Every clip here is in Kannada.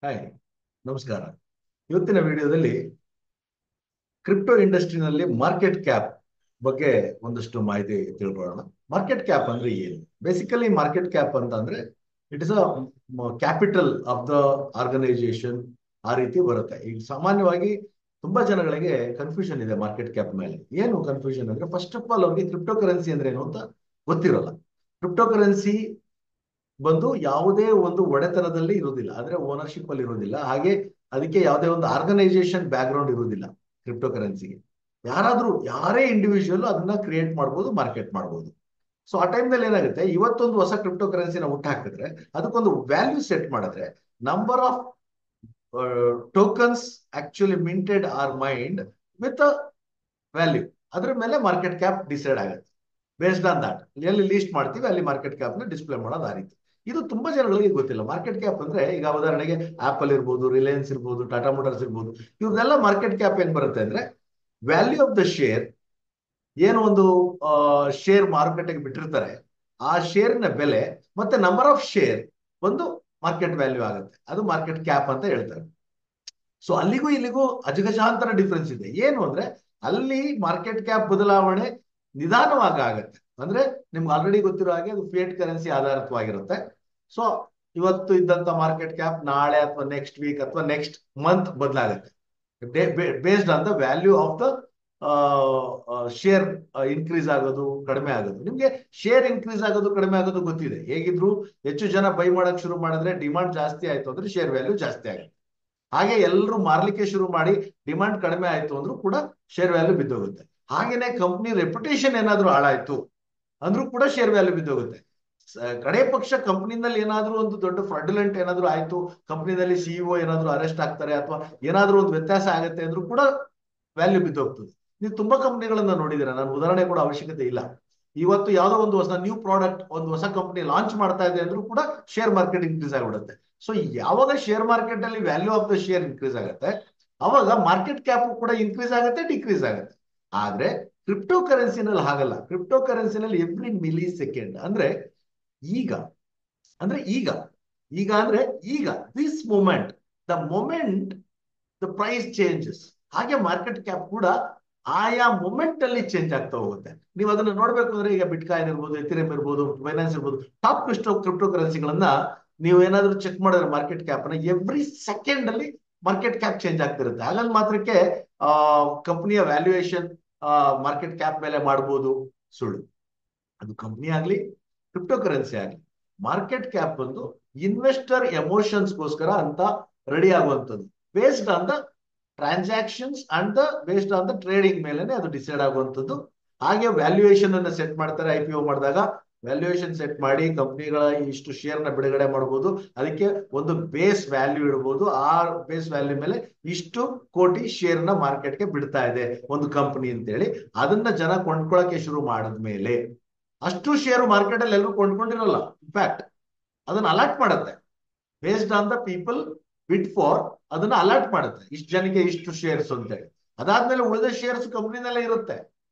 ಹಾಯ್, ನಮಸ್ಕಾರ. ಇವತ್ತಿನ ವಿಡಿಯೋದಲ್ಲಿ ಕ್ರಿಪ್ಟೋ ಇಂಡಸ್ಟ್ರಿನಲ್ಲಿ ಮಾರ್ಕೆಟ್ ಕ್ಯಾಪ್ ಬಗ್ಗೆ ಒಂದಷ್ಟು ಮಾಹಿತಿ ತಿಳ್ಕೊಳ್ಳೋಣ. ಮಾರ್ಕೆಟ್ ಕ್ಯಾಪ್ ಅಂದ್ರೆ ಏನು? ಬೇಸಿಕಲಿ ಮಾರ್ಕೆಟ್ ಕ್ಯಾಪ್ ಅಂತ ಅಂದ್ರೆ it is a capital of the organisation. ಆ ರೀತಿ ಬರುತ್ತೆ. ಈಗ ಸಾಮಾನ್ಯವಾಗಿ ತುಂಬಾ ಜನಗಳಿಗೆ ಕನ್ಫ್ಯೂಷನ್ ಇದೆ ಮಾರ್ಕೆಟ್ ಕ್ಯಾಪ್ ಮೇಲೆ. ಏನು ಕನ್ಫ್ಯೂಷನ್ ಅಂದ್ರೆ, ಫಸ್ಟ್ ಆಫ್ ಆಲ್ ಅವ್ರಿಗೆ ಕ್ರಿಪ್ಟೋ ಕರೆನ್ಸಿ ಅಂದ್ರೆ ಏನು ಅಂತ ಗೊತ್ತಿರೋಲ್ಲ. ಕ್ರಿಪ್ಟೋ ಕರೆನ್ಸಿ ಬಂದು ಯಾವುದೇ ಒಂದು ಒಡೆತನದಲ್ಲಿ ಇರುವುದಿಲ್ಲ, ಅಂದ್ರೆ ಓನರ್ಶಿಪ್ ಅಲ್ಲಿ ಇರುವುದಿಲ್ಲ. ಹಾಗೆ ಅದಕ್ಕೆ ಯಾವುದೇ ಒಂದು ಆರ್ಗನೈಸೇಷನ್ ಬ್ಯಾಕ್ ಗ್ರೌಂಡ್ ಇರುವುದಿಲ್ಲ. ಕ್ರಿಪ್ಟೋ ಕರೆನ್ಸಿಗೆ ಯಾರೇ ಇಂಡಿವಿಜುವಲ್ ಅದನ್ನ ಕ್ರಿಯೇಟ್ ಮಾಡ್ಬೋದು, ಮಾರ್ಕೆಟ್ ಮಾಡ್ಬೋದು. ಸೊ ಆ ಟೈಮ್ನಲ್ಲಿ ಏನಾಗುತ್ತೆ, ಇವತ್ತೊಂದು ಹೊಸ ಕ್ರಿಪ್ಟೋ ಕರೆನ್ಸಿನ ಹುಟ್ಟು ಹಾಕಿದ್ರೆ ಅದಕ್ಕೊಂದು ವ್ಯಾಲ್ಯೂ ಸೆಟ್ ಮಾಡಿದ್ರೆ, number of tokens actually minted are mined with value, ಅದ್ರ ಮೇಲೆ ಮಾರ್ಕೆಟ್ ಕ್ಯಾಪ್ ಡಿಸೈಡ್ ಆಗುತ್ತೆ. ಬೇಸ್ಡ್ ಆನ್ ದಟ್ ಎಲ್ಲಿ ಲೀಸ್ಟ್ ಮಾಡ್ತೀವಿ ಅಲ್ಲಿ ಮಾರ್ಕೆಟ್ ಕ್ಯಾಪ್ ನ ಡಿಸ್ಪ್ಲೇ ಮಾಡೋದು. ಆ ರೀತಿ ಇದು ತುಂಬಾ ಜನಗಳಿಗೆ ಗೊತ್ತಿಲ್ಲ. ಮಾರ್ಕೆಟ್ ಕ್ಯಾಪ್ ಅಂದ್ರೆ, ಈಗ ಉದಾಹರಣೆಗೆ ಆಪಲ್ ಇರ್ಬೋದು, ರಿಲಯನ್ಸ್ ಇರ್ಬೋದು, ಟಾಟಾ ಮೋಟಾರ್ಸ್ ಇರ್ಬೋದು, ಇವ್ರದೆಲ್ಲ ಮಾರ್ಕೆಟ್ ಕ್ಯಾಪ್ ಏನ್ ಬರುತ್ತೆ ಅಂದ್ರೆ, ವ್ಯಾಲ್ಯೂ ಆಫ್ ದ ಶೇರ್, ಏನು ಒಂದು ಶೇರ್ ಮಾರುಕಟ್ಟೆಗೆ ಬಿಟ್ಟಿರ್ತಾರೆ, ಆ ಶೇರ್ನ ಬೆಲೆ ಮತ್ತೆ ನಂಬರ್ ಆಫ್ ಶೇರ್ ಒಂದು ಮಾರ್ಕೆಟ್ ವ್ಯಾಲ್ಯೂ ಆಗುತ್ತೆ. ಅದು ಮಾರ್ಕೆಟ್ ಕ್ಯಾಪ್ ಅಂತ ಹೇಳ್ತಾರೆ. ಸೊ ಅಲ್ಲಿಗೂ ಇಲ್ಲಿಗೂ ಅಜಗಜಾಂತರ ಡಿಫ್ರೆನ್ಸ್ ಇದೆ. ಏನು ಅಂದ್ರೆ, ಅಲ್ಲಿ ಮಾರ್ಕೆಟ್ ಕ್ಯಾಪ್ ಬದಲಾವಣೆ ನಿಧಾನವಾಗಿ ಆಗತ್ತೆ. ಅಂದ್ರೆ ನಿಮ್ಗೆ ಆಲ್ರೆಡಿ ಗೊತ್ತಿರೋ ಹಾಗೆ ಅದು ಫಿಯಟ್ ಕರೆನ್ಸಿ ಆಧಾರಿತವಾಗಿರುತ್ತೆ. ಸೊ ಇವತ್ತು ಇದ್ದಂತ ಮಾರ್ಕೆಟ್ ಕ್ಯಾಪ್ ನಾಳೆ ಅಥವಾ ನೆಕ್ಸ್ಟ್ ವೀಕ್ ಅಥವಾ ನೆಕ್ಸ್ಟ್ ಮಂತ್ ಬದಲಾಗುತ್ತೆ, based on the value of the share. Increase ಆಗೋದು ಕಡಿಮೆ ಆಗೋದು, ನಿಮ್ಗೆ ಶೇರ್ ಇನ್ಕ್ರೀಸ್ ಆಗೋದು ಕಡಿಮೆ ಆಗೋದು ಗೊತ್ತಿದೆ. ಹೇಗಿದ್ರು ಹೆಚ್ಚು ಜನ ಬೈ ಮಾಡಕ್ ಶುರು ಮಾಡಿದ್ರೆ ಡಿಮಾಂಡ್ ಜಾಸ್ತಿ ಆಯ್ತು ಅಂದ್ರೆ ಶೇರ್ ವ್ಯಾಲ್ಯೂ ಜಾಸ್ತಿ ಆಗುತ್ತೆ. ಹಾಗೆ ಎಲ್ಲರೂ ಮಾರ್ಲಿಕ್ಕೆ ಶುರು ಮಾಡಿ ಡಿಮಾಂಡ್ ಕಡಿಮೆ ಆಯ್ತು ಅಂದ್ರೂ ಕೂಡ ಶೇರ್ ವ್ಯಾಲ್ಯೂ ಬಿದ್ದೋಗುತ್ತೆ. ಹಾಗೇನೆ ಕಂಪ್ನಿ ರೆಪ್ಯುಟೇಷನ್ ಏನಾದ್ರೂ ಹಾಳಾಯ್ತು ಅಂದ್ರೂ ಕೂಡ ಶೇರ್ ವ್ಯಾಲ್ಯೂ ಬಿದ್ದೋಗುತ್ತೆ. ಕಡೆ ಪಕ್ಷ ಕಂಪ್ನಿನಲ್ಲಿ ಏನಾದ್ರೂ ಒಂದು ದೊಡ್ಡ ಫ್ರಾಡ್ಯುಲೆಂಟ್ ಏನಾದ್ರೂ ಆಯ್ತು, ಕಂಪ್ನಿನಲ್ಲಿ ಸಿಇಒ ಏನಾದ್ರೂ ಅರೆಸ್ಟ್ ಆಗ್ತಾರೆ ಅಥವಾ ಏನಾದ್ರೂ ಒಂದು ವ್ಯತ್ಯಾಸ ಆಗುತ್ತೆ ಅಂದ್ರೂ ಕೂಡ ವ್ಯಾಲ್ಯೂ ಬಿದ್ದೋಗ್ತದೆ. ನೀವು ತುಂಬಾ ಕಂಪ್ನಿಗಳನ್ನ ನೋಡಿದೀರಾ, ನಾನು ಉದಾಹರಣೆ ಕೂಡ ಅವಶ್ಯಕತೆ ಇಲ್ಲ. ಇವತ್ತು ಯಾವುದೋ ಒಂದು ಹೊಸ ನ್ಯೂ ಪ್ರಾಡಕ್ಟ್ ಒಂದು ಹೊಸ ಕಂಪ್ನಿ ಲಾಂಚ್ ಮಾಡ್ತಾ ಇದೆ ಅಂದ್ರೂ ಕೂಡ ಶೇರ್ ಮಾರ್ಕೆಟ್ ಇನ್ಕ್ರೀಸ್ ಆಗಿಬಿಡುತ್ತೆ. ಸೊ ಯಾವಾಗ ಶೇರ್ ಮಾರ್ಕೆಟ್ ಅಲ್ಲಿ value of the share increase ಆಗುತ್ತೆ, ಅವಾಗ ಮಾರ್ಕೆಟ್ ಕ್ಯಾಪ್ ಕೂಡ ಇನ್ಕ್ರೀಸ್ ಆಗುತ್ತೆ, ಡಿಕ್ರೀಸ್ ಆಗುತ್ತೆ. ಆದ್ರೆ ಕ್ರಿಪ್ಟೋ ಕರೆನ್ಸಿನಲ್ಲಿ ಹಾಗಲ್ಲ. ಕ್ರಿಪ್ಟೋ ಕರೆನ್ಸಿನಲ್ಲಿ ಎವ್ರಿ ಮಿಲಿ ಸೆಕೆಂಡ್ ಅಂದ್ರೆ ಈಗ ಅಂದ್ರೆ ಈಗ ಈಗ ಅಂದ್ರೆ ಈಗ this moment, the moment the price changes. ಹಾಗೆ ಮಾರ್ಕೆಟ್ ಕ್ಯಾಪ್ ಕೂಡ ಆಯಾ ಮೊಮೆಂಟ್ ಅಲ್ಲಿ ಚೇಂಜ್ ಆಗ್ತಾ ಹೋಗುತ್ತೆ. ನೀವು ಅದನ್ನ ನೋಡ್ಬೇಕು ಅಂದ್ರೆ, ಈಗ ಬಿಟ್ಕಾಯಿನ್ ಇರ್ಬೋದು, ಎಥಿರಿಯಂ ಇರ್ಬೋದು, ಫೈನಾನ್ಸ್ ಇರ್ಬೋದು, ಟಾಪ್ ಕ್ರಿಪ್ಟೋ ಕರೆನ್ಸಿಗಳನ್ನ ನೀವು ಏನಾದ್ರೂ ಚೆಕ್ ಮಾಡಿದ್ರೆ ಮಾರ್ಕೆಟ್ ಕ್ಯಾಪ್ ನ ಎವ್ರಿ ಸೆಕೆಂಡ್ ಅಲ್ಲಿ ಮಾರ್ಕೆಟ್ ಕ್ಯಾಪ್ ಚೇಂಜ್ ಆಗ್ತಿರುತ್ತೆ. ಹಾಗಂದ್ ಮಾತ್ರಕ್ಕೆ ಕಂಪನಿಯ ವ್ಯಾಲ್ಯೂಯೇಷನ್ ಮಾರ್ಕೆಟ್ ಕ್ಯಾಪ್ ಮೇಲೆ ಮಾಡ್ಬೋದು. ಸುಳ್ಳು. ಅದು ಕಂಪ್ನಿ ಆಗ್ಲಿ ಕ್ರಿಪ್ಟೋ ಕರೆನ್ಸಿ ಆಗ್ಲಿ, ಮಾರ್ಕೆಟ್ ಕ್ಯಾಪ್ ಒಂದು ಇನ್ವೆಸ್ಟರ್ ಎಮೋಷನ್ಸ್ಗೋಸ್ಕರ ಅಂತ ರೆಡಿ ಆಗುವಂಥದ್ದು. Based on the transactions and the based on the trading ಮೇಲೆನೆ ಅದು ಡಿಸೈಡ್ ಆಗುವಂಥದ್ದು. ಹಾಗೆ ವ್ಯಾಲ್ಯೂಯೇಷನ್ ಅನ್ನ ಸೆಟ್ ಮಾಡ್ತಾರೆ. IPO ಮಾಡಿದಾಗ ವ್ಯಾಲ್ಯೂಯೇಷನ್ ಸೆಟ್ ಮಾಡಿ ಕಂಪ್ನಿಗಳ ಇಷ್ಟು ಶೇರ್ ನ ಬಿಡುಗಡೆ ಮಾಡಬಹುದು. ಅದಕ್ಕೆ ಒಂದು ಬೇಸ್ ವ್ಯಾಲ್ಯೂ ಇಡಬಹುದು. ಆ ಬೇಸ್ ವ್ಯಾಲ್ಯೂ ಮೇಲೆ ಇಷ್ಟು ಕೋಟಿ ಶೇರ್ ನ ಮಾರ್ಕೆಟ್ಗೆ ಬಿಡ್ತಾ ಇದೆ ಒಂದು ಕಂಪನಿ ಅಂತೇಳಿ, ಅದನ್ನ ಜನ ಕೊಂಡ್ಕೊಳಕ್ಕೆ ಶುರು ಮಾಡಿದ್ಮೇಲೆ, ಅಷ್ಟು ಶೇರು ಮಾರ್ಕೆಟ್ ಅಲ್ಲಿ ಎಲ್ಲರೂ ಕೊಂಡ್ಕೊಂಡಿರಲ್ಲ. ಇನ್ಫ್ಯಾಕ್ಟ್ ಅದನ್ನ ಅಲರ್ಟ್ ಮಾಡುತ್ತೆ. ಬೇಸ್ಡ್ ಆನ್ ದ ಪೀಪಲ್ ಬಿಡ್ ಫಾರ್, ಅದನ್ನ ಅಲರ್ಟ್ ಮಾಡುತ್ತೆ, ಇಷ್ಟು ಜನಕ್ಕೆ ಇಷ್ಟು ಶೇರ್ಸ್ ಅಂತೇಳಿ. ಅದಾದ್ಮೇಲೆ ಉಳಿದ ಶೇರ್ಸ್ ಕಂಪ್ನಿನಲ್ಲೇ ಇರುತ್ತೆ.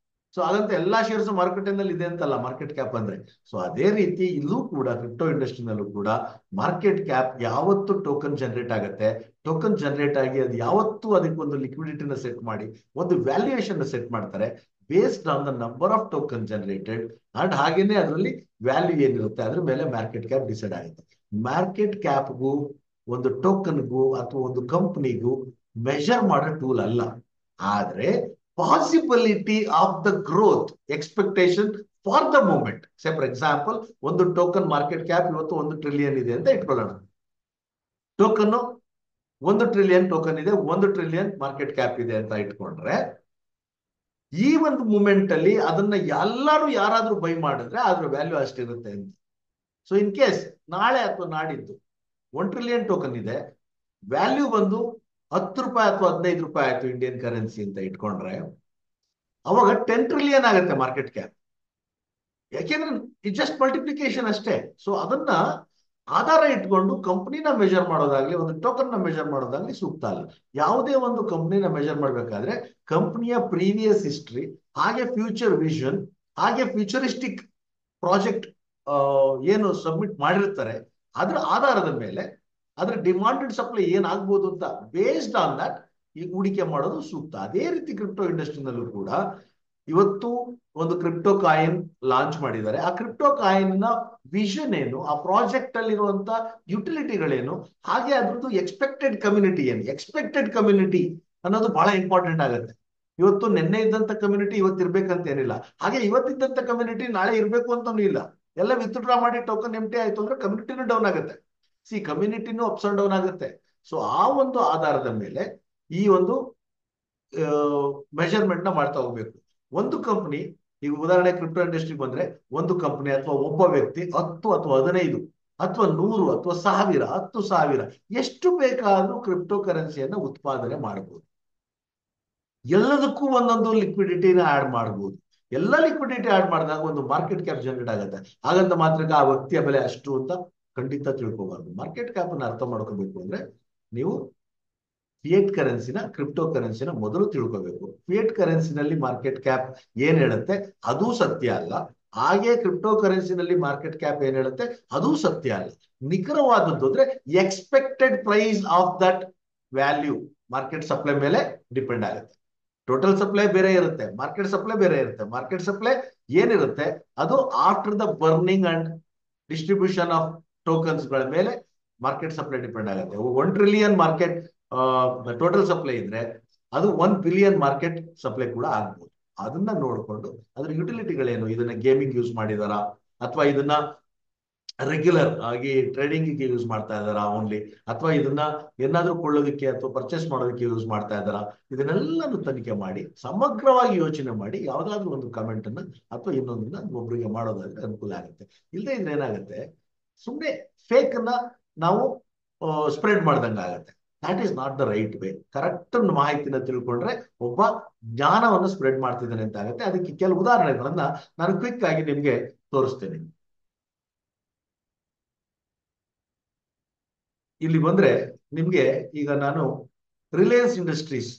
ಸೊ ಅದಂತ ಎಲ್ಲಾ ಶೇರ್ಸ್ ಮಾರ್ಕೆಟ್ನಲ್ಲಿ ಇದೆ ಅಂತಲ್ಲ ಮಾರ್ಕೆಟ್ ಕ್ಯಾಪ್ ಅಂದ್ರೆ. ಸೊ ಅದೇ ರೀತಿ ಇಲ್ಲೂ ಕೂಡ ಕ್ರಿಪ್ಟೋ ಇಂಡಸ್ಟ್ರಿನಲ್ಲೂ ಕೂಡ ಮಾರ್ಕೆಟ್ ಕ್ಯಾಪ್ ಯಾವತ್ತು ಟೋಕನ್ ಜನರೇಟ್ ಆಗುತ್ತೆ, ಟೋಕನ್ ಜನರೇಟ್ ಆಗಿ ಅದು ಯಾವತ್ತು ಅದಕ್ಕೆ ಒಂದು ಲಿಕ್ವಿಡಿಟಿನ ಸೆಟ್ ಮಾಡಿ ಒಂದು ವ್ಯಾಲ್ಯೂಯೇಷನ್ ಸೆಟ್ ಮಾಡ್ತಾರೆ based on the number of token generated. And ಹಾಗೇನೆ ಅದರಲ್ಲಿ ವ್ಯಾಲ್ಯೂ ಏನಿರುತ್ತೆ ಅದ್ರ ಮೇಲೆ ಮಾರ್ಕೆಟ್ ಕ್ಯಾಪ್ ಡಿಸೈಡ್ ಆಗುತ್ತೆ. ಮಾರ್ಕೆಟ್ ಕ್ಯಾಪ್ಗೂ ಒಂದು ಟೋಕನ್ಗೂ ಅಥವಾ ಒಂದು ಕಂಪನಿಗೂ ಮೆಷರ್ ಮಾಡೋ ಟೂಲ್ ಅಲ್ಲ, ಆದ್ರೆ possibility of the growth expectation for the moment. Say for example, ಒಂದು ಟೋಕನ್ ಮಾರ್ಕೆಟ್ ಕ್ಯಾಪ್ ಇವತ್ತು 1 ಟ್ರಿಲಿಯನ್ ಇದೆ ಅಂತ ಇಟ್ಕೊಳ್ಳೋಣ. ಟೋಕನ್ 1 ಟ್ರಿಲಿಯನ್ ಟೋಕನ್ ಇದೆ, 1 ಟ್ರಿಲಿಯನ್ ಮಾರ್ಕೆಟ್ ಕ್ಯಾಪ್ ಇದೆ ಅಂತ ಇಟ್ಕೊಂಡ್ರೆ, ಈ ಒಂದು ಮೂಮೆಂಟ್ ಅಲ್ಲಿ ಅದನ್ನ ಎಲ್ಲರೂ ಯಾರಾದ್ರೂ ಬೈ ಮಾಡಿದ್ರೆ ಅದ್ರ ವ್ಯಾಲ್ಯೂ ಅಷ್ಟಿರುತ್ತೆ ಅಂತ. ಸೊ ಇನ್ ಕೇಸ್ ನಾಳೆ ಅಥವಾ ನಾಡಿದ್ದು 1 ಟ್ರಿಲಿಯನ್ ಟೋಕನ್ ಇದೆ, ವ್ಯಾಲ್ಯೂ ಬಂದು 10 ರೂಪಾಯಿ ಅಥವಾ 15 ರೂಪಾಯಿ ಆಯ್ತು ಇಂಡಿಯನ್ ಕರೆನ್ಸಿ ಅಂತ ಇಟ್ಕೊಂಡ್ರೆ, ಅವಾಗ 10 ಟ್ರಿಲಿಯನ್ ಆಗುತ್ತೆ ಮಾರ್ಕೆಟ್ ಕ್ಯಾಪ್. ಯಾಕೆಂದ್ರೆ ಇಟ್ ಜಸ್ಟ್ ಮಲ್ಟಿಪ್ಲಿಕೇಶನ್ ಅಷ್ಟೇ. ಸೊ ಅದನ್ನ ಆಧಾರ ಇಟ್ಕೊಂಡು ಕಂಪ್ನಿನ ಮೆಜರ್ ಮಾಡೋದಾಗ್ಲಿ ಒಂದು ಟೋಕನ್ ನ ಮೆಜರ್ ಮಾಡೋದಾಗ್ಲಿ ಸೂಕ್ತ ಅಲ್ಲ. ಯಾವುದೇ ಒಂದು ಕಂಪ್ನಿನ ಮೆಜರ್ ಮಾಡ್ಬೇಕಾದ್ರೆ ಕಂಪ್ನಿಯ ಪ್ರೀವಿಯಸ್ ಹಿಸ್ಟ್ರಿ, ಹಾಗೆ ಫ್ಯೂಚರ್ ವಿಷನ್, ಹಾಗೆ ಫ್ಯೂಚರಿಸ್ಟಿಕ್ ಪ್ರಾಜೆಕ್ಟ್ ಏನು ಸಬ್ಮಿಟ್ ಮಾಡಿರ್ತಾರೆ ಅದ್ರ ಆಧಾರದ ಮೇಲೆ ಅದ್ರ ಡಿಮಾಂಡ್ ಅಂಡ್ ಸಪ್ಲೈ ಏನಾಗ್ಬೋದು ಅಂತ ಬೇಸ್ಡ್ ಆನ್ ದಟ್ ಈ ಹೂಡಿಕೆ ಮಾಡೋದು ಸೂಕ್ತ. ಅದೇ ರೀತಿ ಕ್ರಿಪ್ಟೋ ಇಂಡಸ್ಟ್ರಿನಲ್ಲೂ ಕೂಡ ಇವತ್ತು ಒಂದು ಕ್ರಿಪ್ಟೋ ಕಾಯಿನ್ ಲಾಂಚ್ ಮಾಡಿದ್ದಾರೆ. ಆ ಕ್ರಿಪ್ಟೋ ಕಾಯಿನ್ ನ ವಿಷನ್ ಏನು, ಆ ಪ್ರಾಜೆಕ್ಟ್ ಅಲ್ಲಿರುವಂತ ಯುಟಿಲಿಟಿಗಳೇನು, ಹಾಗೆ ಅದ್ರದ್ದು ಎಕ್ಸ್ಪೆಕ್ಟೆಡ್ ಕಮ್ಯುನಿಟಿ ಏನು. ಎಕ್ಸ್ಪೆಕ್ಟೆಡ್ ಕಮ್ಯುನಿಟಿ ಅನ್ನೋದು ಬಹಳ ಇಂಪಾರ್ಟೆಂಟ್ ಆಗುತ್ತೆ. ಇವತ್ತು ನಿನ್ನೆ ಇದ್ದಂತ ಕಮ್ಯುನಿಟಿ ಇವತ್ತು ಇರ್ಬೇಕಂತ ಏನಿಲ್ಲ, ಹಾಗೆ ಇವತ್ತಿದ್ದಂತ ಕಮ್ಯುನಿಟಿ ನಾಳೆ ಇರ್ಬೇಕು ಅಂತಾನು ಇಲ್ಲ. ಎಲ್ಲ ವಿತ್ಡ್ರಾ ಮಾಡಿ ಟೋಕನ್ ಎಂಟಿ ಆಯ್ತು ಅಂದ್ರೆ ಕಮ್ಯುನಿಟಿನೂ ಡೌನ್ ಆಗುತ್ತೆ. ಕಮ್ಯುನಿಟಿನೂ ಅಪ್ಸ್ ಅಂಡ್ ಡೌನ್ ಆಗುತ್ತೆ. ಸೊ ಆ ಒಂದು ಆಧಾರದ ಮೇಲೆ ಈ ಒಂದು ಮೆಜರ್ಮೆಂಟ್ ನ ಮಾಡ್ತಾ ಹೋಗ್ಬೇಕು. ಒಂದು ಕಂಪನಿ, ಈಗ ಉದಾಹರಣೆ ಕ್ರಿಪ್ಟೋ ಇಂಡಸ್ಟ್ರಿ ಬಂದ್ರೆ ಒಂದು ಕಂಪನಿ ಅಥವಾ ಒಬ್ಬ ವ್ಯಕ್ತಿ 10 ಅಥವಾ 15 ಅಥವಾ 100 ಅಥವಾ 1000 10,000 ಎಷ್ಟು ಬೇಕಾದ್ರೂ ಕ್ರಿಪ್ಟೋ ಕರೆನ್ಸಿಯನ್ನ ಉತ್ಪಾದನೆ ಮಾಡಬಹುದು. ಎಲ್ಲದಕ್ಕೂ ಒಂದೊಂದು ಲಿಕ್ವಿಡಿಟಿನ ಆಡ್ ಮಾಡಬಹುದು. ಎಲ್ಲ ಲಿಕ್ವಿಡಿಟಿ ಆಡ್ ಮಾಡಿದಾಗ ಒಂದು ಮಾರ್ಕೆಟ್ ಕ್ಯಾಪ್ ಜನರೇಟ್ ಆಗುತ್ತೆ. ಹಾಗಂತ ಮಾತ್ರಕ್ಕೆ ಆ ವ್ಯಕ್ತಿಯ ಬೆಲೆ ಅಷ್ಟು ಅಂತ ಖಂಡಿತ ತಿಳ್ಕೋಬಾರ್ದು. ಮಾರ್ಕೆಟ್ ಕ್ಯಾಪ್ ಅನ್ನು ಅರ್ಥ ಮಾಡ್ಕೋಬೇಕು ಅಂದ್ರೆ ನೀವು ಫಿಯೇಟ್ ಕರೆನ್ಸಿನ, ಕ್ರಿಪ್ಟೋ ಕರೆನ್ಸಿನ ಮೊದಲು ತಿಳ್ಕೋಬೇಕು. ಫಿಯೇಟ್ ಕರೆನ್ಸಿನಲ್ಲಿ ಮಾರ್ಕೆಟ್ ಕ್ಯಾಪ್ ಏನ್ ಹೇಳುತ್ತೆ ಅದು ಸತ್ಯ ಅಲ್ಲ, ಹಾಗೆ ಕ್ರಿಪ್ಟೋ ಕರೆನ್ಸಿನಲ್ಲಿ ಮಾರ್ಕೆಟ್ ಕ್ಯಾಪ್ ಏನ್ ಹೇಳುತ್ತೆ ಅದು ಸತ್ಯ ಅಲ್ಲ. ನಿಖರವಾದದ್ದು ಅಂದ್ರೆ expected price of that value market supply ಮೇಲೆ ಡಿಪೆಂಡ್ ಆಗುತ್ತೆ. ಟೋಟಲ್ ಸಪ್ಲೈ ಬೇರೆ ಇರುತ್ತೆ, ಮಾರ್ಕೆಟ್ ಸಪ್ಲೈ ಬೇರೆ ಇರುತ್ತೆ. ಮಾರ್ಕೆಟ್ ಸಪ್ಲೈ ಏನಿರುತ್ತೆ ಅದು after the burning and distribution of tokens ಗಳ ಮೇಲೆ ಮಾರ್ಕೆಟ್ ಸಪ್ಲೈ ಡಿಪೆಂಡ್ ಆಗುತ್ತೆ. 1 ಟ್ರಿಲಿಯನ್ ಮಾರ್ಕೆಟ್ ಟೋಟಲ್ ಸಪ್ಲೈ ಇದ್ರೆ ಅದು 1 ಬಿಲಿಯನ್ ಮಾರ್ಕೆಟ್ ಸಪ್ಲೈ ಕೂಡ ಆಗ್ಬೋದು. ಅದನ್ನ ನೋಡಿಕೊಂಡು ಅದ್ರ ಯುಟಿಲಿಟಿಗಳೇನು, ಇದನ್ನ ಗೇಮಿಂಗ್ ಯೂಸ್ ಮಾಡಿದಾರಾ ಅಥವಾ ಇದನ್ನ ರೆಗ್ಯುಲರ್ ಆಗಿ ಟ್ರೇಡಿಂಗ್ ಯೂಸ್ ಮಾಡ್ತಾ ಇದ್ದಾರಾ ಓನ್ಲಿ, ಅಥವಾ ಇದನ್ನ ಏನಾದ್ರೂ ಕೊಳ್ಳೋದಕ್ಕೆ ಅಥವಾ ಪರ್ಚೇಸ್ ಮಾಡೋದಕ್ಕೆ ಯೂಸ್ ಮಾಡ್ತಾ ಇದ್ದಾರಾ, ಇದನ್ನೆಲ್ಲನೂ ತನಿಖೆ ಮಾಡಿ ಸಮಗ್ರವಾಗಿ ಯೋಚನೆ ಮಾಡಿ ಯಾವ್ದಾದ್ರು ಒಂದು ಕಮೆಂಟ್ ಅನ್ನ ಅಥವಾ ಇನ್ನೊಂದನ್ನ ಒಬ್ಬರಿಗೆ ಮಾಡೋದಾದ್ರೆ ಅನುಕೂಲ ಆಗುತ್ತೆ. ಇಲ್ಲದೆ ಇದ್ರೆ ಏನಾಗುತ್ತೆ, ಸುಮ್ಮನೆ ಫೇಕ್ ಅನ್ನ ನಾವು ಸ್ಪ್ರೆಡ್ ಮಾಡ್ದಂಗ ಆಗುತ್ತೆ. That is not the right way. Correct ಮಾಹಿತಿನ ತಿಳ್ಕೊಂಡ್ರೆ ಒಬ್ಬ ಜ್ಞಾನವನ್ನು ಸ್ಪ್ರೆಡ್ ಮಾಡ್ತಿದ್ದಾನೆ ಅಂತ ಆಗುತ್ತೆ. ಅದಕ್ಕೆ ಕೆಲವು ಉದಾಹರಣೆಗಳನ್ನ ನಾನು ಕ್ವಿಕ್ ಆಗಿ ನಿಮ್ಗೆ ತೋರಿಸ್ತೇನೆ. ಇಲ್ಲಿ ಬಂದ್ರೆ ನಿಮ್ಗೆ ಈಗ ನಾನು ರಿಲಯನ್ಸ್ ಇಂಡಸ್ಟ್ರೀಸ್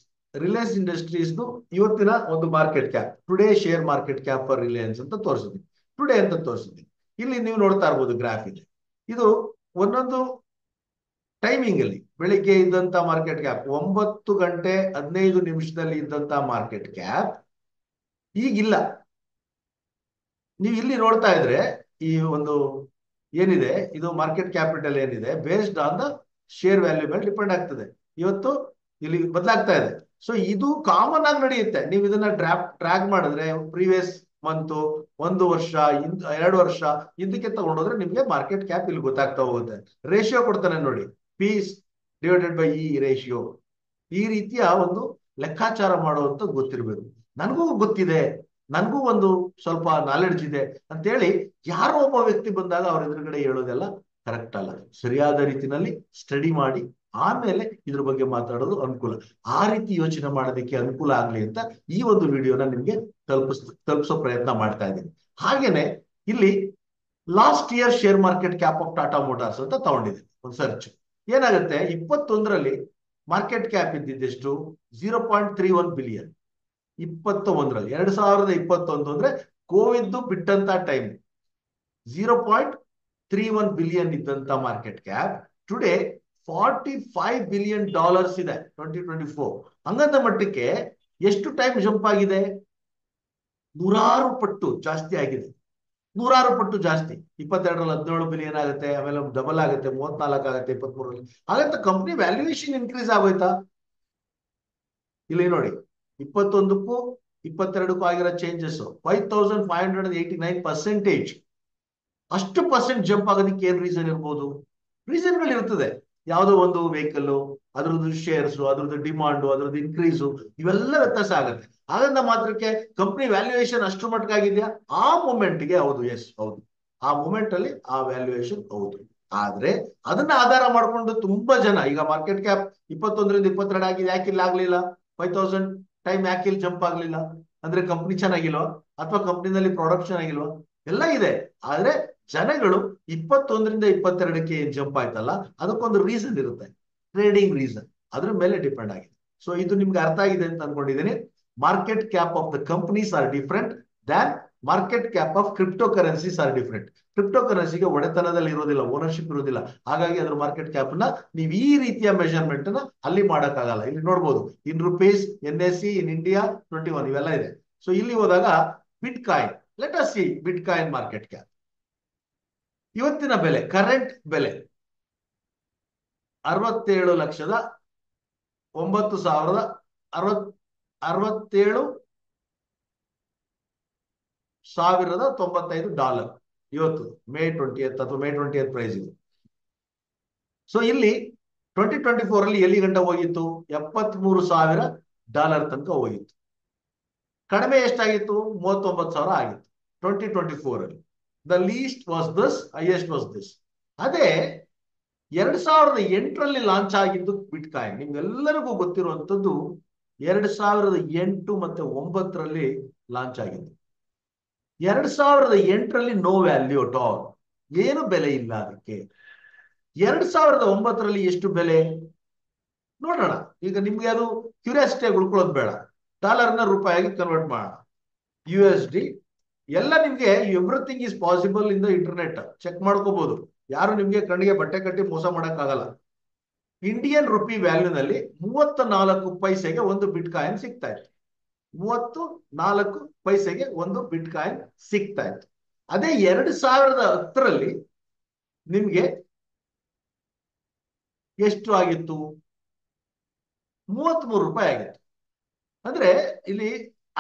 ಇವತ್ತಿನ ಒಂದು market cap, today share market cap for Reliance ಅಂತ ತೋರಿಸಿದ್ವಿ, ಟುಡೇ ಅಂತ ತೋರಿಸಿದ್ವಿ. ಇಲ್ಲಿ ನೀವು ನೋಡ್ತಾ ಇರ್ಬೋದು ಗ್ರಾಫ್ ಇದೆ. ಇದು ಒಂದೊಂದು ಟೈಮಿಂಗ್ ಅಲ್ಲಿ ಬೆಳಿಗ್ಗೆ ಇದ್ದಂತ ಮಾರ್ಕೆಟ್ ಕ್ಯಾಪ್ 9:15 ಇದ್ದಂತ ಮಾರ್ಕೆಟ್ ಕ್ಯಾಪ್ ಈಗಿಲ್ಲ. ನೀವು ಇಲ್ಲಿ ನೋಡ್ತಾ ಇದ್ರೆ ಈ ಒಂದು ಏನಿದೆ ಇದು ಮಾರ್ಕೆಟ್ ಕ್ಯಾಪಿಟಲ್ ಏನಿದೆ based on the share value ಮೇಲೆ ಡಿಪೆಂಡ್ ಆಗ್ತದೆ. ಇವತ್ತು ಇಲ್ಲಿ ಬದಲಾಗ್ತಾ ಇದೆ. ಸೊ ಇದು ಕಾಮನ್ ಆಗಿ ನಡೆಯುತ್ತೆ. ನೀವು ಇದನ್ನ ಟ್ರ್ಯಾಕ್ ಮಾಡಿದ್ರೆ ಪ್ರೀವಿಯಸ್ ಮಂತ್, 1 ವರ್ಷ, 2 ವರ್ಷ ಇದಕ್ಕೆ ತಗೊಂಡೋದ್ರೆ ನಿಮ್ಗೆ ಮಾರ್ಕೆಟ್ ಕ್ಯಾಪ್ ಇಲ್ಲಿ ಗೊತ್ತಾಗ್ತಾ ಹೋಗುತ್ತೆ. ರೇಷಿಯೋ ಕೊಡ್ತಾನೆ ನೋಡಿ, P's divided by E ratio. ಈ ರೀತಿಯ ಒಂದು ಲೆಕ್ಕಾಚಾರ ಮಾಡುವಂತ ಗೊತ್ತಿರ್ಬೇಕು. ನನಗೂ ಗೊತ್ತಿದೆ, ನನಗೂ ಒಂದು ಸ್ವಲ್ಪ ನಾಲೆಡ್ಜ್ ಇದೆ ಅಂತೇಳಿ ಯಾರೋ ಒಬ್ಬ ವ್ಯಕ್ತಿ ಬಂದಾಗ ಅವ್ರ ಎದುರುಗಡೆ ಹೇಳೋದೆಲ್ಲ ಕರೆಕ್ಟ್ ಅಲ್ಲ. ಸರಿಯಾದ ರೀತಿನಲ್ಲಿ ಸ್ಟಡಿ ಮಾಡಿ ಆಮೇಲೆ ಇದ್ರ ಬಗ್ಗೆ ಮಾತಾಡೋದು ಅನುಕೂಲ. ಆ ರೀತಿ ಯೋಚನೆ ಮಾಡೋದಕ್ಕೆ ಅನುಕೂಲ ಆಗ್ಲಿ ಅಂತ ಈ ಒಂದು ವಿಡಿಯೋನ ನಿಮ್ಗೆ ತಲುಪಿಸೋ ಪ್ರಯತ್ನ ಮಾಡ್ತಾ ಇದ್ದೀನಿ. ಹಾಗೇನೆ ಇಲ್ಲಿ last year share market cap of Tata motors ಅಂತ ತಗೊಂಡಿದ್ದೀನಿ ಒಂದು ಸರ್ಚ್. ಏನಾಗುತ್ತೆ, 21ರಲ್ಲಿ ಮಾರ್ಕೆಟ್ ಕ್ಯಾಪ್ ಇದ್ದಿದ್ದೆಷ್ಟು 0.31 ಬಿಲಿಯನ್. 21ರಲ್ಲಿ 2021 ಅಂದ್ರೆ ಕೋವಿಡ್ ಬಿಟ್ಟಂತ ಟೈಮ್ 0.31 ಬಿಲಿಯನ್ ಇದ್ದಂತ ಮಾರ್ಕೆಟ್ ಕ್ಯಾಪ್ ಟುಡೇ $45 ಬಿಲಿಯನ್ ಇದೆ 2024. ಹಂಗಂದ ಮಟ್ಟಕ್ಕೆ ಎಷ್ಟು ಟೈಮ್ ಜಂಪ್ ಆಗಿದೆ, 100 ಪಟ್ಟು ಜಾಸ್ತಿ ಆಗಿದೆ. 100 ಪಟ್ಟು ಜಾಸ್ತಿ. 22ರಲ್ಲಿ 17 ಬಿಲಿಯನ್ ಆಗುತ್ತೆ, ಆಮೇಲೆ ಡಬಲ್ ಆಗುತ್ತೆ, 34 ಆಗುತ್ತೆ, 23ರಲ್ಲಿ ಹಾಗಂತ ಕಂಪ್ನಿ ವ್ಯಾಲ್ಯೂಯೇಷನ್ ಇನ್ಕ್ರೀಸ್ ಆಗೋಯ್ತಾ? ಇಲ್ಲಿ ನೋಡಿ, 21ಕ್ಕೂ 22ಕ್ಕೂ ಆಗಿರೋ ಚೇಂಜಸ್ 5589%. ಅಷ್ಟು ಪರ್ಸೆಂಟ್ ಜಂಪ್ ಆಗೋದಕ್ಕೆ ಏನ್ ರೀಸನ್ ಇರ್ಬೋದು? ರೀಸನ್ಗಳು ಇರ್ತದೆ. ಯಾವುದೋ ಒಂದು ವೆಹಿಕಲ್, ಅದ್ರದ್ದು ಶೇರ್ಸ್, ಅದ್ರದ್ದು ಡಿಮಾಂಡು, ಅದ್ರದ್ದು ಇನ್ಕ್ರೀಸು, ಇವೆಲ್ಲ ವ್ಯತ್ಯಾಸ ಆಗುತ್ತೆ. ಹಾಗಂತ ಮಾತ್ರಕ್ಕೆ ಕಂಪ್ನಿ ವ್ಯಾಲ್ಯೂಯೇಷನ್ ಅಷ್ಟು ಮಟ್ಟಿಗಾಗಿದೆಯಾ? ಆ ಮೂಮೆಂಟ್ಗೆ ಹೌದು, ಎಸ್ ಹೌದು, ಆ ಮೂಮೆಂಟ್ ಅಲ್ಲಿ ಆ ವ್ಯಾಲ್ಯೂಯೇಷನ್ ಹೌದು. ಆದ್ರೆ ಅದನ್ನ ಆಧಾರ ಮಾಡ್ಕೊಂಡು ತುಂಬಾ ಜನ ಈಗ ಮಾರ್ಕೆಟ್ ಕ್ಯಾಪ್ 21ರಿಂದ 22 ಆಗಿದೆ, ಯಾಕೆ ಇಲ್ಲ ಆಗ್ಲಿಲ್ಲ? 5000 ಟೈಮ್ ಯಾಕೆ ಇಲ್ಲಿ ಜಂಪ್ ಆಗ್ಲಿಲ್ಲ? ಅಂದ್ರೆ ಕಂಪ್ನಿ ಚೆನ್ನಾಗಿಲ್ವಾ ಅಥವಾ ಕಂಪ್ನಿನಲ್ಲಿ ಪ್ರಾಡಕ್ಟ್ ಚೆನ್ನಾಗಿಲ್ವಾ? ಎಲ್ಲ ಇದೆ. ಆದ್ರೆ ಜನಗಳು 21ರಿಂದ 22ಕ್ಕೆ ಏನ್ ಜಂಪ್ ಆಯ್ತಲ್ಲ, ಅದಕ್ಕೊಂದು ರೀಸನ್ ಇರುತ್ತೆ, ಟ್ರೇಡಿಂಗ್ ರೀಸನ್. ಅದ್ರ ಮೇಲೆ ಡಿಪೆಂಡ್ ಆಗಿದೆ. ಸೊ ಇದು ನಿಮ್ಗೆ ಅರ್ಥ ಆಗಿದೆ ಅಂತ ಅನ್ಕೊಂಡಿದ್ದೀನಿ. Market cap of the companies are different than market cap of crypto currencies are different. Crypto ಕರೆನ್ಸಿಗೆ ಒಡೆತನದಲ್ಲಿ ಇರೋದಿಲ್ಲ, ಓನರ್ಶಿಪ್ ಇರೋದಿಲ್ಲ. ಹಾಗಾಗಿ ಅದ್ರ ಮಾರ್ಕೆಟ್ ಕ್ಯಾಪ್ ನ ನೀವು ಈ ರೀತಿಯ ಮೆಜರ್ಮೆಂಟ್ ನ ಅಲ್ಲಿ ಮಾಡಕ್ಕಾಗಲ್ಲ. ಇಲ್ಲಿ ನೋಡ್ಬೋದು in rupees, NSE, in India 21 ಇವೆಲ್ಲ ಇದೆ. ಸೊ ಇಲ್ಲಿ ಹೋದಾಗ ಬಿಟ್ ಕಾಯಿನ್, ಲೆಟ್ ಅಸ್ ಸಿ ಬಿಟ್ ಕಾಯಿನ್ ಮಾರ್ಕೆಟ್ ಕ್ಯಾಪ್. ಇವತ್ತಿನ ಬೆಲೆ, ಕರೆಂಟ್ ಬೆಲೆ 67,095 ಇವತ್ತು ಮೇ 20th ಅಥವಾ ಮೇ 20th ಪ್ರೈಸ್ ಇದು. ಸೊ ಇಲ್ಲಿ 2024 ಅಲ್ಲಿ ಎಲ್ಲಿ ಗಂಟ ಹೋಗಿತ್ತು? $73,000 ತನಕ ಹೋಗಿತ್ತು. ಕಡಿಮೆ ಎಷ್ಟಾಗಿತ್ತು? 39,000 ಆಗಿತ್ತು 2024 ಅಲ್ಲಿ. The least was this, highest was this. ಅದೇ 2008ರಲ್ಲಿ ಲಾಂಚ್ ಆಗಿದ್ದು ಬಿಟ್ ಕಾಯಿನ್ ನಿಮ್ಗೆಲ್ಲರಿಗೂ ಗೊತ್ತಿರುವಂತದ್ದು 2008 ಮತ್ತೆ 2009ರಲ್ಲಿ ಲಾಂಚ್ ಆಗಿದ್ದು. 2008ರಲ್ಲಿ ನೋ ವ್ಯಾಲ್ಯೂ ಅಟ್ ಆಲ್, ಏನು ಬೆಲೆ ಇಲ್ಲ ಅದಕ್ಕೆ. 2009ರಲ್ಲಿ ಎಷ್ಟು ಬೆಲೆ ನೋಡೋಣ. ಈಗ ನಿಮ್ಗೆ ಅದು ಕ್ಯೂರಿಯಾಸಿಟಿ ಉಳ್ಕೊಳ್ಳೋದು ಬೇಡ. ಡಾಲರ್ನ ರೂಪಾಯಿಗೆ ಕನ್ವರ್ಟ್ ಮಾಡೋಣ. USD ಎಲ್ಲ ನಿಮ್ಗೆ everything is possible in the internet. Check ಮಾಡ್ಕೋಬಹುದು. ಯಾರು ನಿಮ್ಗೆ ಕಣ್ಣಿಗೆ ಬಟ್ಟೆ ಕಟ್ಟಿ ಮೋಸ ಮಾಡಕ್ಕಾಗಲ್ಲ. ಇಂಡಿಯನ್ ರುಪಿ ವ್ಯಾಲ್ಯೂನಲ್ಲಿ 34 ಪೈಸೆಗೆ ಒಂದು ಬಿಟ್ ಕಾಯಿನ್ ಸಿಗ್ತಾ ಇತ್ತು. 34 ಪೈಸೆಗೆ ಒಂದು ಬಿಟ್ ಕಾಯಿನ್ ಸಿಗ್ತಾ ಇತ್ತು. ಅದೇ 2010ರಲ್ಲಿ ನಿಮ್ಗೆ ಎಷ್ಟು ಆಗಿತ್ತು? 33 ರೂಪಾಯಿ ಆಗಿತ್ತು. ಅಂದ್ರೆ ಇಲ್ಲಿ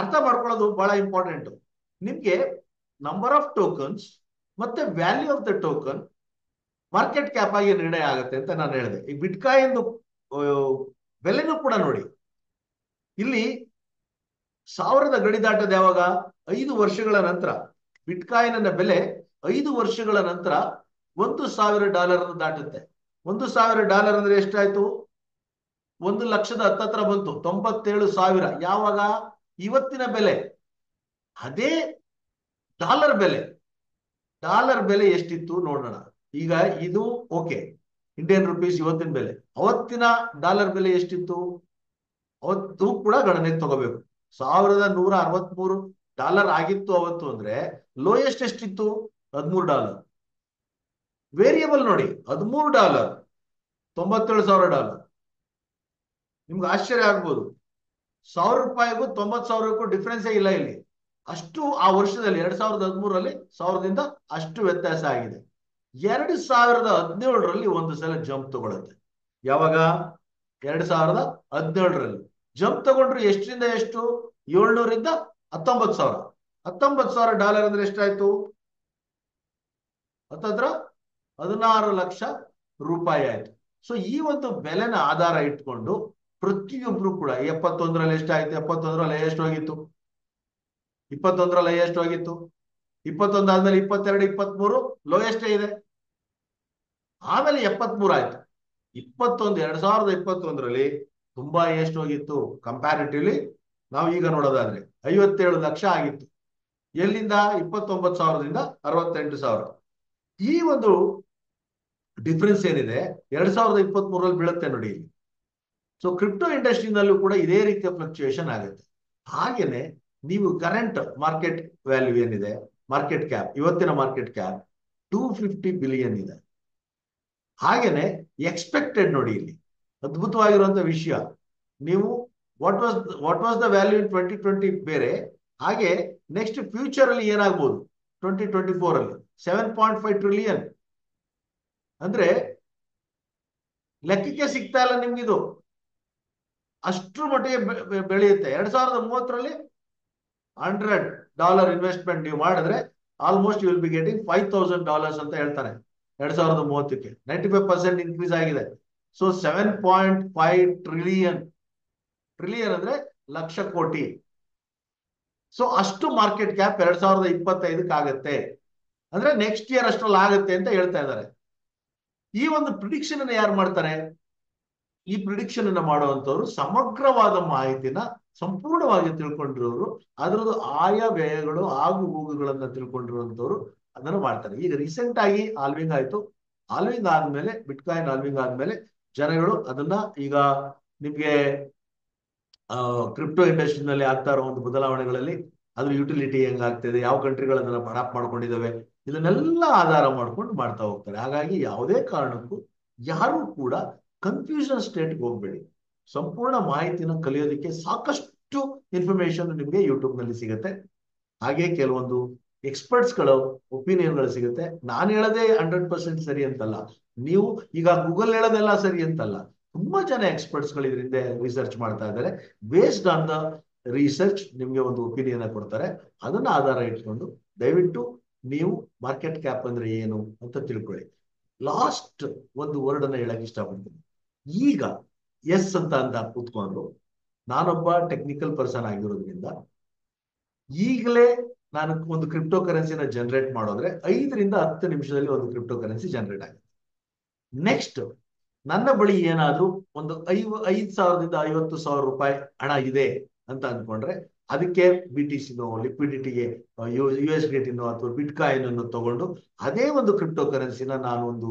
ಅರ್ಥ ಮಾಡ್ಕೊಳ್ಳೋದು ಬಹಳ ಇಂಪಾರ್ಟೆಂಟ್. ನಿಮ್ಗೆ ನಂಬರ್ ಆಫ್ ಟೋಕನ್ಸ್ ಮತ್ತೆ value of the token market cap ಆಗಿ ನಿರ್ಣಯ ಆಗುತ್ತೆ ಅಂತ ನಾನು ಹೇಳಿದೆ. ಈ ಬಿಟ್ ಕಾಯಿನ್ ಬೆಲೆನೂ ಕೂಡ ನೋಡಿ. ಇಲ್ಲಿ 1000 ಗಡಿ ದಾಟದ ಯಾವಾಗ? 5 ವರ್ಷಗಳ ನಂತರ. ಬಿಟ್ ಕಾಯಿನ್ ಅನ್ನ ಬೆಲೆ 5 ವರ್ಷಗಳ ನಂತರ $1,000 ದಾಟುತ್ತೆ. $1,000 ಅಂದ್ರೆ ಎಷ್ಟಾಯ್ತು? 1,00,000 ಹತ್ತತ್ರ ಬಂತು. 97,000 ಯಾವಾಗ? ಇವತ್ತಿನ ಬೆಲೆ. ಅದೇ ಡಾಲರ್ ಬೆಲೆ ಎಷ್ಟಿತ್ತು ನೋಡೋಣ. ಈಗ ಇದು ಓಕೆ, ಇಂಡಿಯನ್ ರುಪೀಸ್ ಇವತ್ತಿನ ಬೆಲೆ. ಅವತ್ತಿನ ಡಾಲರ್ ಬೆಲೆ ಎಷ್ಟಿತ್ತು? ಅವತ್ತು ಕೂಡ ಗಣನೆಗೆ ತಗೋಬೇಕು. $1,163 ಆಗಿತ್ತು ಅವತ್ತು. ಅಂದ್ರೆ ಲೋಯೆಸ್ಟ್ ಎಷ್ಟಿತ್ತು? $13. ವೇರಿಯಬಲ್ ನೋಡಿ, $13, $97,000. ನಿಮ್ಗೆ ಆಶ್ಚರ್ಯ ಆಗ್ಬೋದು. 1,000 ರೂಪಾಯಿಗೂ 90,000ಕ್ಕೂ ಡಿಫ್ರೆನ್ಸೇ ಇಲ್ಲ ಇಲ್ಲಿ. ಅಷ್ಟು ಆ ವರ್ಷದಲ್ಲಿ 2013ರಲ್ಲಿ 1000ದಿಂದ ಅಷ್ಟು ವ್ಯತ್ಯಾಸ ಆಗಿದೆ. 2017ರಲ್ಲಿ ಒಂದು ಸಲ ಜಂಪ್ ತಗೊಳುತ್ತೆ. ಯಾವಾಗ? 2017ರಲ್ಲಿ ಜಂಪ್ ತಗೊಂಡ್ರು. ಎಷ್ಟರಿಂದ ಎಷ್ಟು? 700ರಿಂದ 19,000. $19,000 ಅಂದ್ರೆ ಎಷ್ಟಾಯ್ತು? ಹತ್ತತ್ರ 16 ಲಕ್ಷ ರೂಪಾಯಿ ಆಯ್ತು. ಸೊ ಈ ಒಂದು ಬೆಲೆನ ಆಧಾರ ಇಟ್ಕೊಂಡು ಪ್ರತಿಯೊಬ್ರು ಕೂಡ 71ರಲ್ಲಿ ಎಷ್ಟಾಯ್ತು? 71ರಲ್ಲಿ ಎಷ್ಟು ಹೋಗಿತ್ತು? 21ರಲ್ಲಿ ಎಷ್ಟು ಹೋಗಿತ್ತು? 21 ಆದ್ಮೇಲೆ 22, 23 ಲೋಯೆಸ್ಟೇ ಇದೆ. ಆಮೇಲೆ 73 ಆಯ್ತು. 2021ರಲ್ಲಿ ತುಂಬಾ ಎಷ್ಟು ಹೋಗಿತ್ತು? ಕಂಪ್ಯಾರಿಟಿವ್ಲಿ ನಾವು ಈಗ ನೋಡೋದಾದ್ರೆ 57 ಲಕ್ಷ ಆಗಿತ್ತು. ಎಲ್ಲಿಂದ? 29,000ದಿಂದ 68,000. ಈ ಒಂದು ಡಿಫ್ರೆನ್ಸ್ ಏನಿದೆ 2023ರಲ್ಲಿ ಬೀಳುತ್ತೆ ನೋಡಿ ಇಲ್ಲಿ. ಸೊ ಕ್ರಿಪ್ಟೋ ಇಂಡಸ್ಟ್ರಿನಲ್ಲೂ ಕೂಡ ಇದೇ ರೀತಿಯ ಫ್ಲಕ್ಚುಯೇಷನ್ ಆಗುತ್ತೆ. ಹಾಗೇನೆ ನೀವು ಕರೆಂಟ್ ಮಾರ್ಕೆಟ್ ವ್ಯಾಲ್ಯೂ ಏನಿದೆ, ಮಾರ್ಕೆಟ್ ಕ್ಯಾಪ್, ಇವತ್ತಿನ ಮಾರ್ಕೆಟ್ ಕ್ಯಾಪ್ 250 ಬಿಲಿಯನ್ ಇದೆ. ಹಾಗೇನೆ ಎಕ್ಸ್ಪೆಕ್ಟೆಡ್ ನೋಡಿ ಇಲ್ಲಿ ಅದ್ಭುತವಾಗಿರುವಂತ ವಿಷಯ. ನೀವು ವಾಟ್ ವಾಸ್ ದ ವ್ಯಾಲ್ಯೂ ಇನ್ 2020 ಬೇರೆ, ಹಾಗೆ ನೆಕ್ಸ್ಟ್ ಫ್ಯೂಚರ್ ಅಲ್ಲಿ ಏನಾಗ್ಬೋದು 2024 ಅಲ್ಲಿ 7.5 ಟ್ರಿಲಿಯನ್. ಅಂದ್ರೆ ಲೆಕ್ಕಕ್ಕೆ ಸಿಗ್ತಾ ಇಲ್ಲ ನಿಮ್ಗಿದು. ಅಷ್ಟ್ರ ಮಟ್ಟಿಗೆ ಬೆಳೆಯುತ್ತೆ. 2030ರಲ್ಲಿ $100 ಇನ್ವೆಸ್ಟ್ಮೆಂಟ್ ನೀವು ಮಾಡಿದ್ರೆ almost you will be getting $5,000 ಅಂತ ಹೇಳ್ತಾನೆ. 2030ಕ್ಕೆ 95% ಇನ್ಕ್ರೀಸ್ ಆಗಿದೆ. ಸೊ 7.5 ಟ್ರಿಲಿಯನ್ ಅಂದ್ರೆ ಲಕ್ಷ ಕೋಟಿ. ಸೊ ಅಷ್ಟು ಮಾರ್ಕೆಟ್ ಕ್ಯಾಪ್ 2025ಕ್ಕೆ ಆಗುತ್ತೆ. ಅಂದ್ರೆ ನೆಕ್ಸ್ಟ್ ಇಯರ್ ಅಷ್ಟ್ರಲ್ಲಿ ಆಗುತ್ತೆ ಅಂತ ಹೇಳ್ತಾ ಇದ್ದಾರೆ. ಈ ಒಂದು ಪ್ರಿಡಿಕ್ಷನ್ ಅನ್ನು ಯಾರು ಮಾಡ್ತಾರೆ? ಈ ಪ್ರಿಡಿಕ್ಷನ್ ಅನ್ನ ಮಾಡುವಂತವ್ರು ಸಮಗ್ರವಾದ ಮಾಹಿತಿನ ಸಂಪೂರ್ಣವಾಗಿ ತಿಳ್ಕೊಂಡಿರೋರು, ಅದರದ್ದು ಆಯಾ ವ್ಯಯಗಳು ಆಗು ಹೋಗುಗಳನ್ನ ತಿಳ್ಕೊಂಡಿರುವಂತವ್ರು ಅದನ್ನು ಮಾಡ್ತಾರೆ. ಈಗ ರೀಸೆಂಟ್ ಆಗಿ ಆಲ್ವಿಂಗ್ ಆಯ್ತು. ಆಲ್ವಿಂಗ್ ಆದ್ಮೇಲೆ, ಬಿಟ್ಕಾಯಿನ್ ಆಲ್ವಿಂಗ್ ಆದ್ಮೇಲೆ ಜನಗಳು ಅದನ್ನ ಈಗ ನಿಮ್ಗೆ ಕ್ರಿಪ್ಟೋ ಇಂಡಸ್ಟ್ರಿನಲ್ಲಿ ಆಗ್ತಾ ಇರೋ ಒಂದು ಬದಲಾವಣೆಗಳಲ್ಲಿ ಅದ್ರ ಯುಟಿಲಿಟಿ ಹೆಂಗಾಗ್ತಿದೆ, ಯಾವ ಕಂಟ್ರಿಗಳು ಅದನ್ನ ಅಡಾಪ್ಟ್ ಮಾಡ್ಕೊಂಡಿದ್ದಾವೆ, ಇದನ್ನೆಲ್ಲ ಆಧಾರ ಮಾಡ್ಕೊಂಡು ಮಾಡ್ತಾ ಹೋಗ್ತಾರೆ. ಹಾಗಾಗಿ ಯಾವುದೇ ಕಾರಣಕ್ಕೂ ಯಾರು ಕೂಡ ಕನ್ಫ್ಯೂಷನ್ ಸ್ಟೇಟ್ಗೆ ಹೋಗ್ಬೇಡಿ. ಸಂಪೂರ್ಣ ಮಾಹಿತಿನ ಕಲಿಯೋದಕ್ಕೆ ಸಾಕಷ್ಟು ಇನ್ಫಾರ್ಮೇಶನ್ ನಿಮಗೆ ಯೂಟ್ಯೂಬ್ ನಲ್ಲಿ ಸಿಗುತ್ತೆ. ಹಾಗೆ ಕೆಲವೊಂದು ಎಕ್ಸ್ಪರ್ಟ್ಸ್ಗಳು ಒಪಿನಿಯನ್ಗಳು ಸಿಗುತ್ತೆ. ನಾನು ಹೇಳೋದೇ 100% ಸರಿ ಅಂತಲ್ಲ, ನೀವು ಈಗ ಗೂಗಲ್ ಹೇಳೋದೆಲ್ಲ ಸರಿ ಅಂತಲ್ಲ. ತುಂಬಾ ಜನ ಎಕ್ಸ್ಪರ್ಟ್ಸ್ಗಳು ಇದರಿಂದ ರಿಸರ್ಚ್ ಮಾಡ್ತಾ ಇದ್ದಾರೆ. ಬೇಸ್ಡ್ ಆನ್ ದ ರಿಸರ್ಚ್ ನಿಮ್ಗೆ ಒಂದು ಒಪಿನಿಯನ್ ಕೊಡ್ತಾರೆ. ಅದನ್ನ ಆಧಾರ ಇಟ್ಕೊಂಡು ದಯವಿಟ್ಟು ನೀವು ಮಾರ್ಕೆಟ್ ಕ್ಯಾಪ್ ಅಂದ್ರೆ ಏನು ಅಂತ ತಿಳ್ಕೊಳ್ಳಿ. ಲಾಸ್ಟ್ ಒಂದು ವರ್ಡ್ ಅನ್ನ ಹೇಳಕ್ ಇಷ್ಟಪಡ್ತೀನಿ. ಈಗ ಎಸ್ ಅಂತ ಕೂತ್ಕೊಂಡು, ನಾನೊಬ್ಬ ಟೆಕ್ನಿಕಲ್ ಪರ್ಸನ್ ಆಗಿರೋದ್ರಿಂದ ಈಗಲೇ ನಾನು ಒಂದು ಕ್ರಿಪ್ಟೋ ಕರೆನ್ಸಿನ ಜನರೇಟ್ ಮಾಡೋದ್ರೆ 5 ರಿಂದ 10 ನಿಮಿಷದಲ್ಲಿ ಒಂದು ಕ್ರಿಪ್ಟೋ ಕರೆನ್ಸಿ ಜನರೇಟ್ ಆಗುತ್ತೆ. ನೆಕ್ಸ್ಟ್ ನನ್ನ ಬಳಿ ಏನಾದ್ರೂ ಒಂದು 5,000 ರಿಂದ 50,000 ರೂಪಾಯಿ ಹಣ ಇದೆ ಅಂತ ಅಂದ್ಕೊಂಡ್ರೆ, ಅದಕ್ಕೆ BTCನೋ ಲಿಕ್ವಿಡಿಟಿಗೆ USDTನೋ ಅಥವಾ ಬಿಟ್ಕಾಯಿನ್ ಅನ್ನು ತಗೊಂಡು ಅದೇ ಒಂದು ಕ್ರಿಪ್ಟೋ ಕರೆನ್ಸಿನ ನಾನು ಒಂದು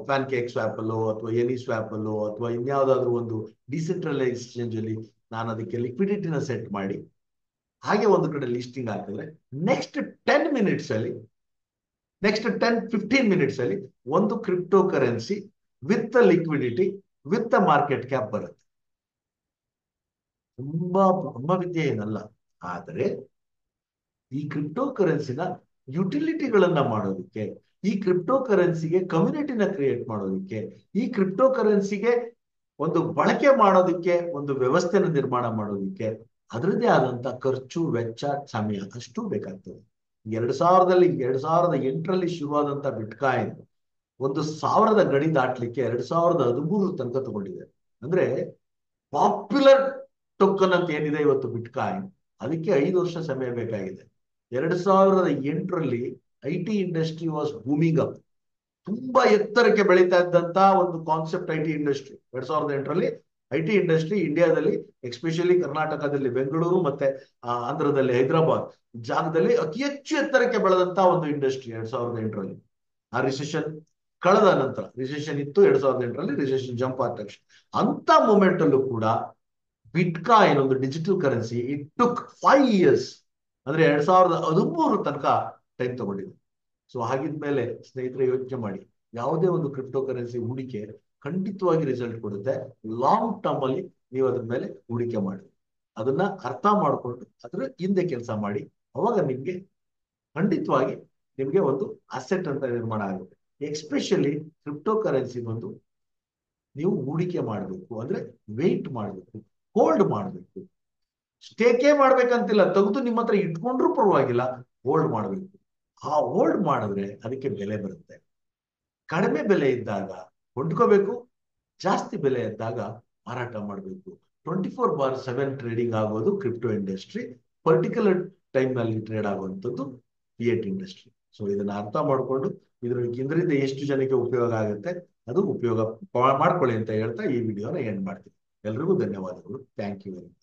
ಪ್ಯಾನ್ಕೇಕ್ ಸ್ವ್ಯಾಪ್ ಅಲ್ಲೋ ಅಥವಾ ಎನಿ ಸ್ವ್ಯಾಪ್ ಅಲ್ಲೋ ಅಥವಾ ಇನ್ಯಾವುದಾದ್ರೂ ಒಂದು ಡಿಸೆಂಟ್ರಲೈಸ್ ಎಕ್ಸ್ಚೇಂಜ್ ಅಲ್ಲಿ ನಾನು ಅದಕ್ಕೆ ಲಿಕ್ವಿಡಿಟಿನ ಸೆಟ್ ಮಾಡಿ ಹಾಗೆ ಒಂದು ಕಡೆ ಲಿಸ್ಟಿಂಗ್ ಆಗ್ತದೆ. ನೆಕ್ಸ್ಟ್ 10-15 ಮಿನಿಟ್ಸ್ ಅಲ್ಲಿ ಒಂದು crypto currency with liquidity with market cap ಬರುತ್ತೆ. ತುಂಬಾ ಬ್ರಹ್ಮವಿದ್ಯೆ ಏನಲ್ಲ. ಆದರೆ ಈ ಕ್ರಿಪ್ಟೋ ಕರೆನ್ಸಿನ ಯುಟಿಲಿಟಿಗಳನ್ನ ಮಾಡೋದಕ್ಕೆ, ಈ ಕ್ರಿಪ್ಟೋ ಕರೆನ್ಸಿಗೆ ಕಮ್ಯುನಿಟಿನ ಕ್ರಿಯೇಟ್ ಮಾಡೋದಕ್ಕೆ, ಈ ಕ್ರಿಪ್ಟೋ ಕರೆನ್ಸಿಗೆ ಒಂದು ಬಳಕೆ ಮಾಡೋದಕ್ಕೆ ಒಂದು ವ್ಯವಸ್ಥೆನ ನಿರ್ಮಾಣ ಮಾಡೋದಕ್ಕೆ ಅದರದ್ದೇ ಆದಂತ ಖರ್ಚು, ವೆಚ್ಚ, ಸಮಯ ಅಷ್ಟು ಬೇಕಾಗ್ತದೆ. 2008ರಲ್ಲಿ ಶುರುವಾದಂತ ಬಿಟ್ಕಾಯಿನ್ 1,000 ಗಡಿ ದಾಟ್ಲಿಕ್ಕೆ 2013 ತನಕ ತಗೊಂಡಿದೆ. ಅಂದ್ರೆ ಪಾಪ್ಯುಲರ್ ಟೋಕನ್ ಅಂತ ಏನಿದೆ ಇವತ್ತು ಬಿಟ್ಕಾಯಿನ್, ಅದಕ್ಕೆ 5 ವರ್ಷ ಸಮಯ ಬೇಕಾಗಿದೆ. 2008ರಲ್ಲಿ IT industry was booming up. ತುಂಬಾ ಎತ್ತರಕ್ಕೆ ಬೆಳೀತಾ ಇದ್ದಂತ ಒಂದು ಕಾನ್ಸೆಪ್ಟ್ IT ಇಂಡಸ್ಟ್ರಿ. 2008ರಲ್ಲಿ IT ಇಂಡಸ್ಟ್ರಿ ಇಂಡಿಯಾದಲ್ಲಿ, ಎಸ್ಪೆಷಲಿ ಕರ್ನಾಟಕದಲ್ಲಿ ಬೆಂಗಳೂರು ಮತ್ತೆ ಆಂಧ್ರದಲ್ಲಿ ಹೈದರಾಬಾದ್ ಜಾಗದಲ್ಲಿ ಅತಿ ಹೆಚ್ಚು ಎತ್ತರಕ್ಕೆ ಬೆಳೆದಂತ ಒಂದು ಇಂಡಸ್ಟ್ರಿ 2008ರಲ್ಲಿ. ಆ ರಿಸೆಷನ್ ಕಳೆದ ನಂತರ, ರಿಸೆಷನ್ ಇತ್ತು 2008ರಲ್ಲಿ, ರಿಸೆಷನ್ ಜಂಪ್ ಆದ ತಕ್ಷಣ ಅಂತ ಮೂಮೆಂಟ್ ಅಲ್ಲೂ ಕೂಡ ಬಿಟ್ಕಾಯಿನ್ ಒಂದು digital currency it took 5 years, ಅಂದ್ರೆ 2013 ತನಕ ಟೈಮ್ ತಗೊಂಡಿದೆ. ಸೊ ಹಾಗಿದ್ಮೇಲೆ ಸ್ನೇಹಿತರೆ ಯೋಚನೆ ಮಾಡಿ, ಯಾವುದೇ ಒಂದು ಕ್ರಿಪ್ಟೋ ಕರೆನ್ಸಿ ಹೂಡಿಕೆ ಖಂಡಿತವಾಗಿ ರಿಸಲ್ಟ್ ಕೊಡುತ್ತೆ. ಲಾಂಗ್ ಟರ್ಮ್ ಅಲ್ಲಿ ನೀವು ಅದ್ರ ಮೇಲೆ ಹೂಡಿಕೆ ಮಾಡಿ, ಅದನ್ನ ಅರ್ಥ ಮಾಡಿಕೊಂಡು ಅದ್ರ ಹಿಂದೆ ಕೆಲಸ ಮಾಡಿ. ಅವಾಗ ನಿಮ್ಗೆ ಖಂಡಿತವಾಗಿ ನಿಮ್ಗೆ ಒಂದು ಅಸೆಟ್ ಅಂತ ನಿರ್ಮಾಣ ಆಗುತ್ತೆ. ಎಸ್ಪೆಷಲಿ ಕ್ರಿಪ್ಟೋ ಕರೆನ್ಸಿ ಒಂದು ನೀವು ಹೂಡಿಕೆ ಮಾಡಬೇಕು ಅಂದ್ರೆ ವೆಯ್ಟ್ ಮಾಡಬೇಕು, ಹೋಲ್ಡ್ ಮಾಡಬೇಕು. ಸ್ಟೇಕೇ ಮಾಡ್ಬೇಕಂತಿಲ್ಲ, ತೆಗೆದು ನಿಮ್ಮ ಹತ್ರ ಇಟ್ಕೊಂಡ್ರೂ ಪರವಾಗಿಲ್ಲ, ಹೋಲ್ಡ್ ಮಾಡಬೇಕು. ಆ ಹೋಲ್ಡ್ ಮಾಡಿದ್ರೆ ಅದಕ್ಕೆ ಬೆಲೆ ಬರುತ್ತೆ. ಕಡಿಮೆ ಬೆಲೆ ಇದ್ದಾಗ ಕೊಂಡ್ಕೋಬೇಕು, ಜಾಸ್ತಿ ಬೆಲೆ ಇದ್ದಾಗ ಮಾರಾಟ ಮಾಡಬೇಕು. 24/7 ಟ್ರೇಡಿಂಗ್ ಆಗೋದು ಕ್ರಿಪ್ಟೋ ಇಂಡಸ್ಟ್ರಿ. ಪರ್ಟಿಕ್ಯುಲರ್ ಟೈಮ್ ನಲ್ಲಿ ಟ್ರೇಡ್ ಆಗುವಂಥದ್ದು ಫಿಯಟ್ ಇಂಡಸ್ಟ್ರಿ. ಸೊ ಇದನ್ನ ಅರ್ಥ ಮಾಡಿಕೊಂಡು ಇದರಿಂದ ಎಷ್ಟು ಜನಕ್ಕೆ ಉಪಯೋಗ ಆಗುತ್ತೆ ಅದು ಉಪಯೋಗ ಮಾಡ್ಕೊಳ್ಳಿ ಅಂತ ಹೇಳ್ತಾ ಈ ವಿಡಿಯೋನ ಎಂಡ್ ಮಾಡ್ತೀನಿ. ಎಲ್ರಿಗೂ ಧನ್ಯವಾದಗಳು. Thank you very much.